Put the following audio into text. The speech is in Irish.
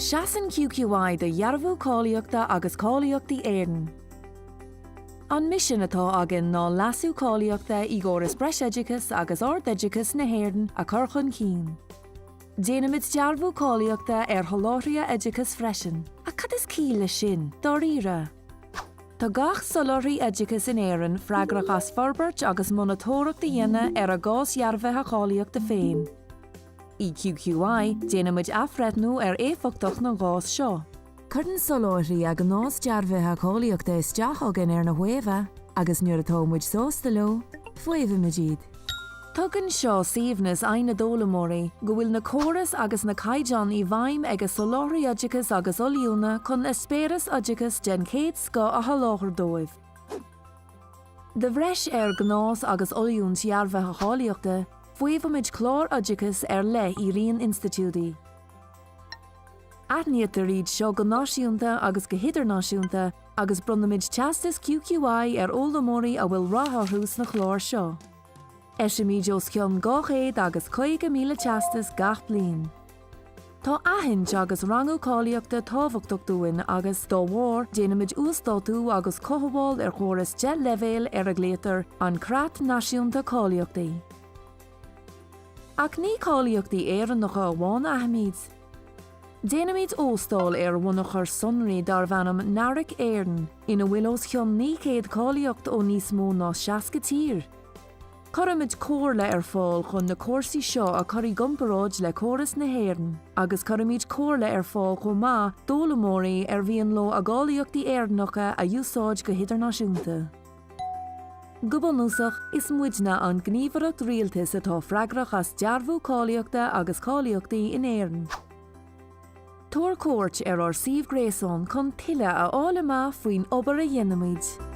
Seasan QQI de Dearbhú Cáilíochta agus Cáilíochtaí Éireann. An mission atá agin ná lasú Cáilíochta I gcóras breis agus ard na hÉireann a chur chun cinn. Déanamid Dearbhú Cáilíochta choláthraithe eidicas freisin, a cad is cíle sin, doríre. Tá gach soláthraí eidicas in Éireann freagrach as forbairt agus monatóireachta dhéine a gás dhearbhaithe Cáilíochta féin. I QQI, déanamid afreitnú éifeachtach na gás seo. Curdan soláthraí ag nás dearbhaithe Cáilíochta isteach agin na huamha, agus nuair atá muid sósta leo, fuamhimid iad. Tugann seo siomhnas aina dólamóirí go bhfuil na córas agus na caighdeán I bhaim ag soláthraí eidicas agus oiliúna chun spéras eidicas den céad sco a sholáthar dóibh. De bhreis gnás agus oiliún dearbhaithe Cáilíochta, fuamhimid chlár eidicas le I rion institiúdaí. Aithníocht iad seo go náisiúnta agus go hidirnáisiúnta agus bronnamid teastas QQI ólamóirí a bhfuil ratharthús na chlár seo. Eisimid os ceann 200 agus 50,000 teastas gach bliain. Tá aithint agus rangú Cáilíochta tábhachtach dúin agus dá mhór déanamid ústáitú agus cothabháil chóras jet levéil a gléatar an Creat Náisiúnta Cáilíochtaí. Ach ní Cáilíochtaí Éireann nach bháin aithimid. Déanamid óstáil bhunachar sonraí dar bhanam Narric Éireann ina bhfuilós ceann 900 Cáilíocht ó níos mó ná 60 tír. Curamid cóirla fáil chun na córsaí seo a chuirí gomparáid le córas na hÉireann, agus curamid cóirla fáil chomh maith dólamóirí bhíonn leo a Gáilíochtaí Éireannacha a dúsáid go hidirnáisiúnta. Go bunúsach is muidna an gníomhaireacht rialtas atá freagrach as Dearbhú Cáilíochta agus Cáilíochtaí in Éireann. Tuair cuairt ar síomh gréasán chun tuile a fháil amach faoin obair a dhéanamid.